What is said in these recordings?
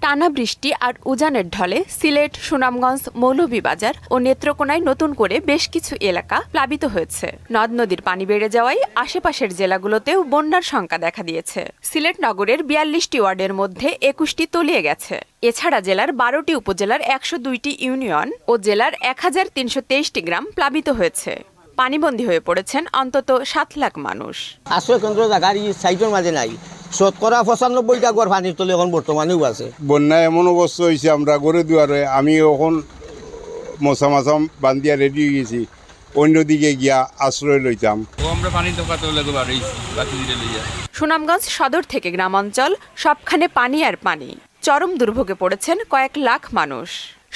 টানা বৃষ্টি আর উজানের ঢলে সিলেট, সুনামগঞ্জ, মৌলভীবাজার ও নেত্রকোনায় নতুন করে বেশ কিছু এলাকা প্লাবিত হয়েছে। নদ নদীর পানি বেড়ে যাওয়ায় আশেপাশের জেলাগুলোতেও বন্যার শঙ্কা দেখা দিয়েছে। সিলেট নগরের ৪২টি ওয়ার্ডের মধ্যে ২১টি তলিয়ে গেছে। এছাড়া জেলার ১২টি উপজেলার ১০২টি ইউনিয়ন ও জেলার ১৩২৩টি গ্রাম প্লাবিত হয়েছে। পানিবন্দী হয়ে পড়েছেন অন্তত ৭ লাখ মানুষ। আশ্রয় কেন্দ্র জায়গার সাইটের মাঝে নাই, শতকরা ৯৫টা ঘর পানির তলে এখন বর্তমানেও আছে। বন্যায় এমন অবস্থা হয়েছে, আমরা গড়ে দুয়ারে আমি এখন মশা বান্ধিয়া রেডি হয়ে গেছি, অন্যদিকে গিয়া আশ্রয় লইতাম। সুনামগঞ্জ সদর থেকে গ্রামাঞ্চল সবখানে পানি আর পানি। চরম দুর্ভোগে পড়েছেন কয়েক লাখ মানুষ।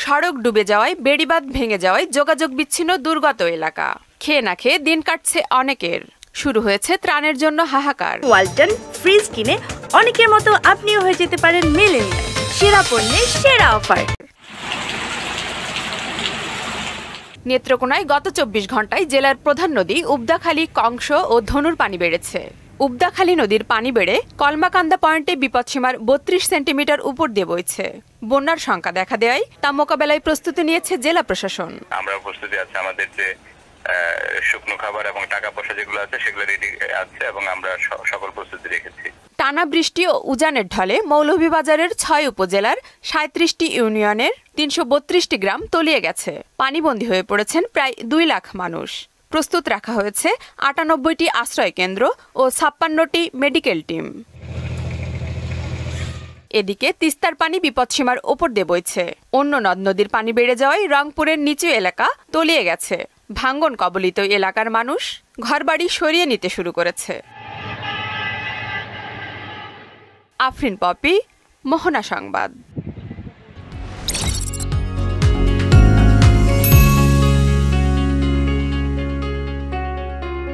সড়ক ডুবে যাওয়ায়, বেড়িবাঁধ ভেঙে যাওয়ায় যোগাযোগ বিচ্ছিন্ন দুর্গত এলাকা। খেয়ে না খেয়ে দিন কাটছে অনেকের। শুরু হয়েছে ত্রাণের জন্য হাহাকার। ওয়ালটন ফ্রিজ কিনে অনেকের মতো আপনিও হয়ে যেতে পারেন মিলেনিয়াল। সেরা পণ্যের সেরা অফার। নেত্রকোনায় গত ২৪ ঘন্টায় জেলার প্রধান নদী উবদাখালী, কংস ও ধনুর পানি বেড়েছে। উবদাখালী নদীর পানি বেড়ে কলমাকান্দা পয়েন্টে বিপদসীমার ৩২ সেন্টিমিটার উপর দিয়ে বইছে। বন্যার শঙ্কা দেখা দেয় তা মোকাবেলায় প্রস্তুতি নিয়েছে জেলা প্রশাসন। আমরা প্রস্তুতি আছে, আমাদের যে শুকনো খাবার এবং টাকা পয়সা যেগুলো আছে সেগুলো রেডি আছে এবং আমরা সকল প্রস্তুতি রেখেছি। টানা বৃষ্টি ও উজানের ঢলে মৌলভীবাজারের ৬ উপজেলার ৩৭টি ইউনিয়নের ৩৩২টি গ্রাম তলিয়ে গেছে। পানিবন্দী হয়ে পড়েছেন প্রায় ২ লাখ মানুষ। প্রস্তুত রাখা হয়েছে ৯৮টি আশ্রয় কেন্দ্র ও ৫৬টি মেডিকেল টিম। এদিকে তিস্তার পানি বিপদসীমার ওপর দিয়ে বইছে। অন্য নদ নদীর পানি বেড়ে যাওয়ায় রংপুরের নিচু এলাকা তলিয়ে গেছে। ভাঙ্গন কবলিত এলাকার মানুষ ঘরবাড়ি সরিয়ে নিতে শুরু করেছে। আফরিন পপি, মোহনা সংবাদ।